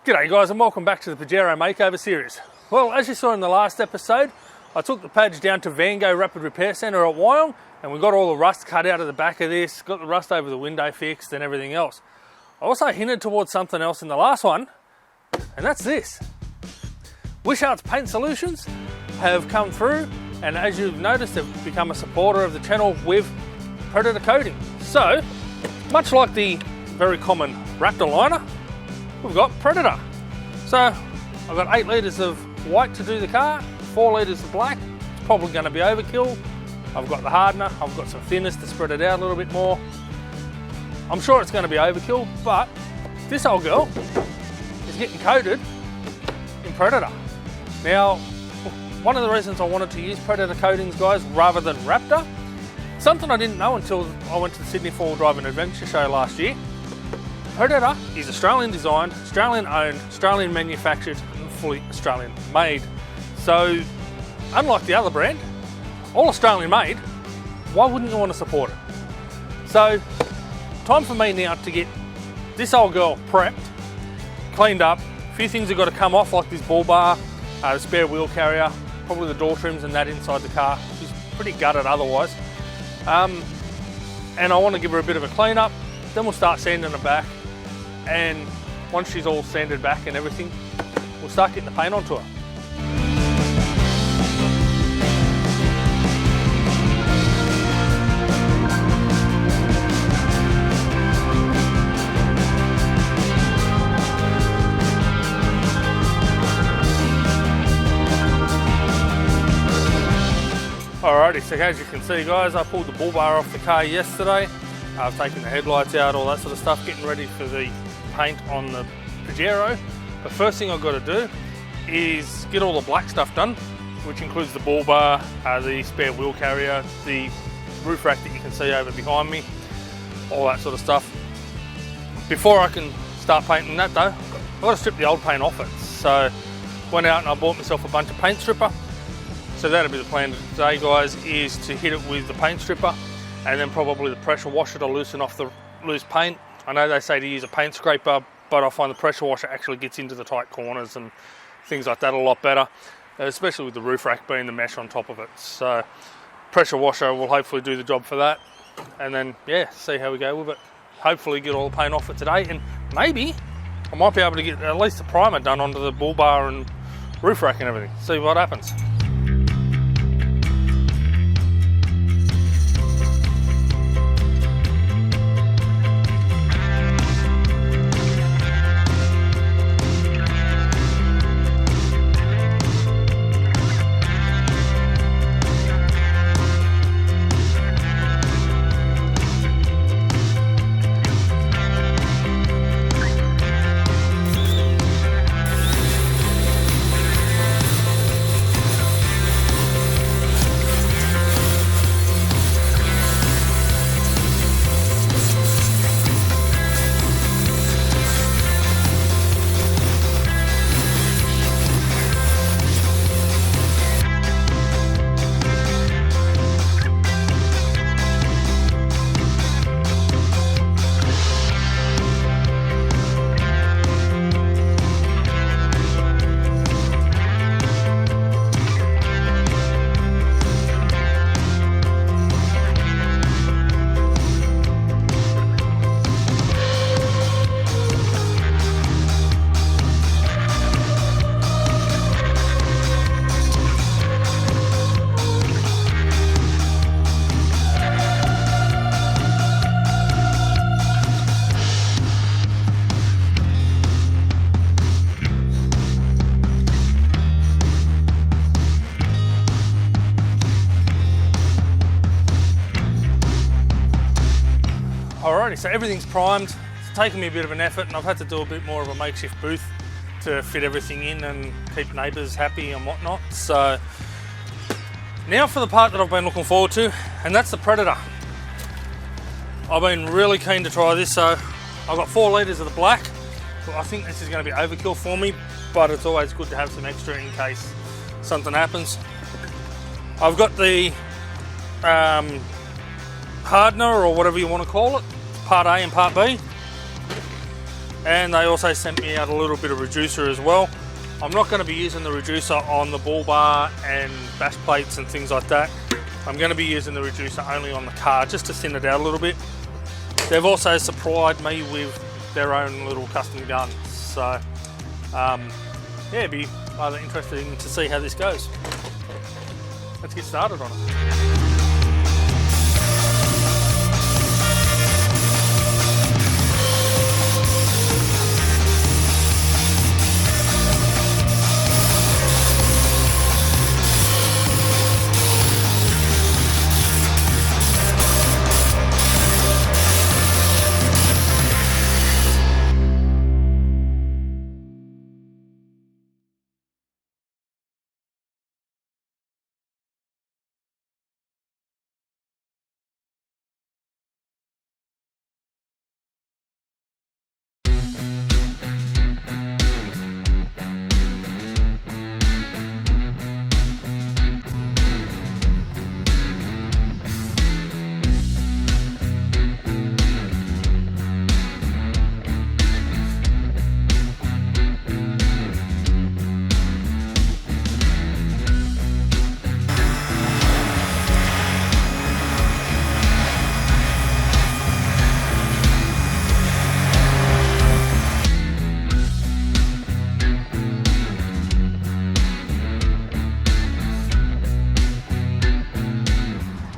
G'day guys and welcome back to the Pajero Makeover Series. Well, as you saw in the last episode, I took the Paj down to Vango Rapid Repair Centre at Wyong and we got all the rust cut out of the back of this, got the rust over the window fixed and everything else. I also hinted towards something else in the last one, and that's this. Wishart's paint solutions have come through, and as you've noticed, they've become a supporter of the channel with Predator coating. So, much like the very common Raptor liner, we've got Predator. So I've got 8 litres of white to do the car, 4 litres of black. It's probably going to be overkill. I've got the hardener, I've got some thinners to spread it out a little bit more. I'm sure it's going to be overkill, but this old girl is getting coated in Predator. Now, one of the reasons I wanted to use Predator coatings, guys, rather than Raptor, something I didn't know until I went to the Sydney 4-Wheel Drive and Adventure Show last year. Predator is Australian designed, Australian owned, Australian manufactured and fully Australian made. So unlike the other brand, all Australian made, why wouldn't you want to support it? So time for me now to get this old girl prepped, cleaned up. A few things have got to come off, like this bull bar, the spare wheel carrier, probably the door trims and that inside the car. She's pretty gutted otherwise. And I want to give her a bit of a clean up, then we'll start sanding her back. And once she's all sanded back and everything, we'll start getting the paint onto her. Alrighty, so as you can see guys, I pulled the bull bar off the car yesterday. I've taken the headlights out, all that sort of stuff, getting ready for the paint on the Pajero. The first thing I've got to do is get all the black stuff done, which includes the bull bar, the spare wheel carrier, the roof rack that you can see over behind me, all that sort of stuff. Before I can start painting that though, I've got to strip the old paint off it. So went out and I bought myself a bunch of paint stripper. So that'll be the plan today guys, is to hit it with the paint stripper and then probably the pressure washer to loosen off the loose paint. I know they say to use a paint scraper, but I find the pressure washer actually gets into the tight corners and things like that a lot better, especially with the roof rack being the mesh on top of it. So pressure washer will hopefully do the job for that, and then yeah, see how we go with it. Hopefully get all the paint off it today, and maybe I might be able to get at least a primer done onto the bull bar and roof rack and everything. See what happens. Alrighty, so everything's primed. It's taken me a bit of an effort and I've had to do a bit more of a makeshift booth to fit everything in and keep neighbours happy and whatnot. So now for the part that I've been looking forward to, and that's the Predator. I've been really keen to try this, so I've got 4 litres of the black. I think this is going to be overkill for me, but it's always good to have some extra in case something happens. I've got the hardener, or whatever you want to call it, part A and part B, and they also sent me out a little bit of reducer as well. I'm not going to be using the reducer on the bull bar and bash plates and things like that. I'm going to be using the reducer only on the car just to thin it out a little bit. They've also supplied me with their own little custom gun, so yeah, it'd be rather interesting to see how this goes. Let's get started on it.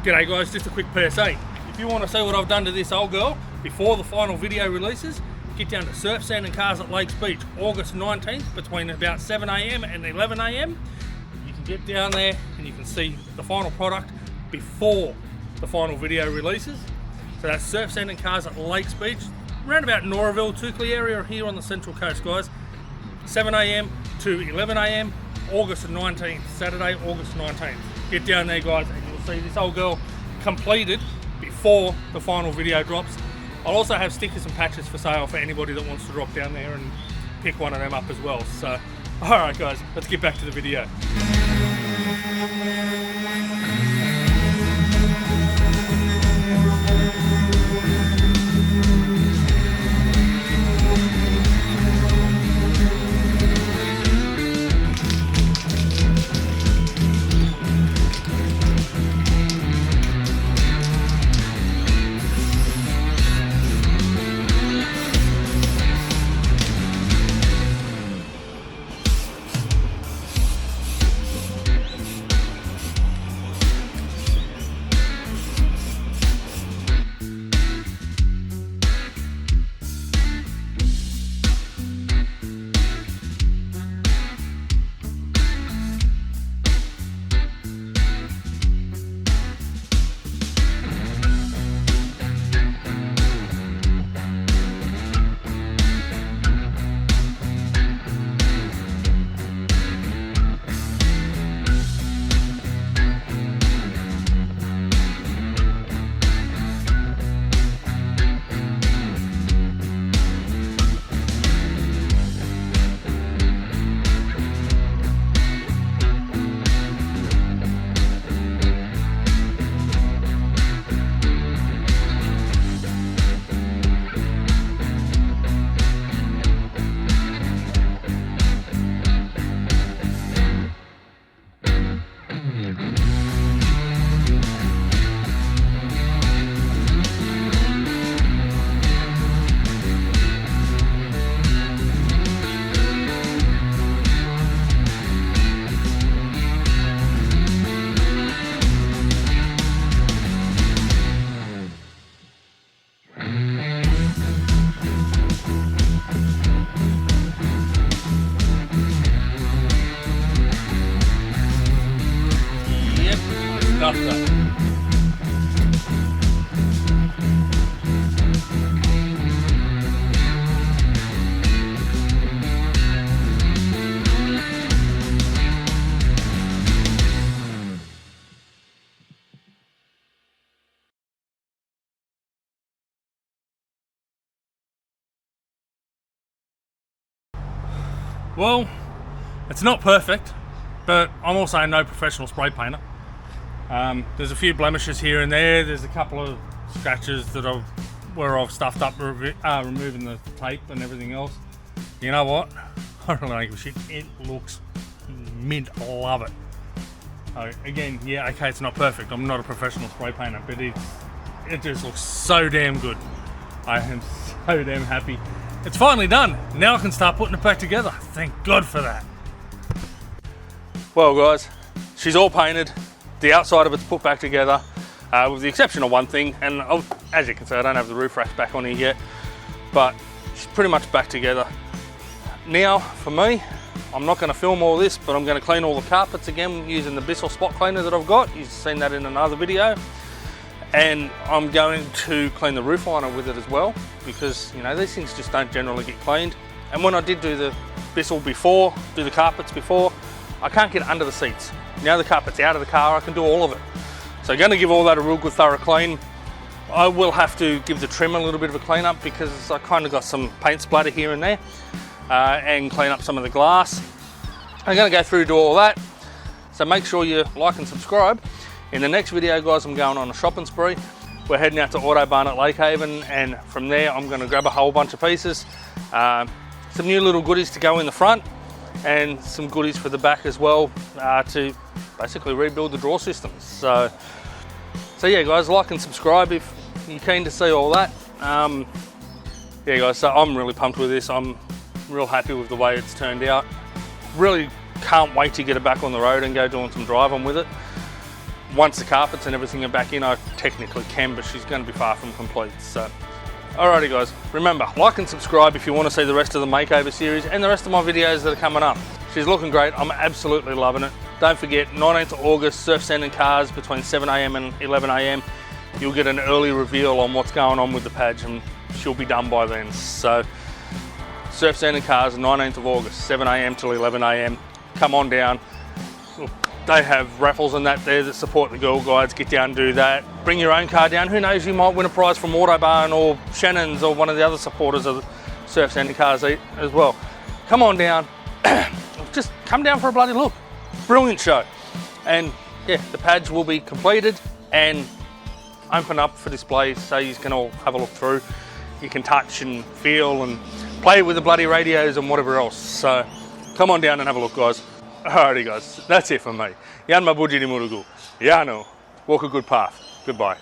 G'day guys, just a quick PSA. If you want to see what I've done to this old girl before the final video releases, get down to Surf Sand and Cars at Lakes Beach, August 19th between about 7 AM and 11 AM. You can get down there and you can see the final product before the final video releases. So that's Surf Sand and Cars at Lakes Beach, around about Ngurrawa, Tukley area here on the Central Coast, guys. 7 AM to 11 AM, August 19th, Saturday, August 19th. Get down there guys and you'll see this old girl completed before the final video drops. I'll also have stickers and patches for sale for anybody that wants to drop down there and pick one of them up as well. So, alright guys, let's get back to the video. Well, it's not perfect, but I'm also no professional spray painter. There's a few blemishes here and there. There's a couple of scratches that I've where I've stuffed up removing the tape and everything else. You know what? I really don't give a shit. It looks mint. I love it. Again, yeah, okay, it's not perfect. I'm not a professional spray painter, but it just looks so damn good. I am so damn happy. It's finally done. Now I can start putting it back together. Thank God for that. Well, guys, she's all painted. The outside of it's put back together, with the exception of one thing. And as you can see, I don't have the roof racks back on here yet, but she's pretty much back together. Now, for me, I'm not going to film all this, but I'm going to clean all the carpets again using the Bissell spot cleaner that I've got. You've seen that in another video. And I'm going to clean the roof liner with it as well, because you know these things just don't generally get cleaned. And when I did do the Bissell before, do the carpets before, I can't get under the seats. Now the carpet's out of the car, I can do all of it. So I'm going to give all that a real good thorough clean. I will have to give the trim a little bit of a clean up because I kind of got some paint splatter here and there. And clean up some of the glass. I'm going to go through and do all that, so make sure you like and subscribe. In the next video, guys, I'm going on a shopping spree. We're heading out to Autobarn at Lake Haven, and from there I'm going to grab a whole bunch of pieces, some new little goodies to go in the front and some goodies for the back as well, to basically rebuild the drawer systems. So yeah, guys, like and subscribe if you're keen to see all that. Yeah, guys, so I'm really pumped with this. I'm real happy with the way it's turned out. Really can't wait to get it back on the road and go doing some driving with it. Once the carpets and everything are back in, I technically can, but she's going to be far from complete. So, alrighty guys, remember, like and subscribe if you want to see the rest of the makeover series and the rest of my videos that are coming up. She's looking great, I'm absolutely loving it. Don't forget, 19th of August, surf sand and cars between 7 AM and 11 AM. You'll get an early reveal on what's going on with the Paj, and she'll be done by then. So, surf sand and cars, 19th of August, 7 AM till 11 AM. Come on down. They have raffles and that there that support the Girl Guides. Get down and do that. Bring your own car down. Who knows, you might win a prize from Autobarn or Shannon's or one of the other supporters of the surf sand and cars as well. Come on down. Just come down for a bloody look. Brilliant show. And yeah, the Paj will be completed and open up for display so you can all have a look through. You can touch and feel and play with the bloody radios and whatever else. So come on down and have a look, guys. Alrighty guys, that's it for me. Yan Mabujini Murugu. Yano. Walk a good path. Goodbye.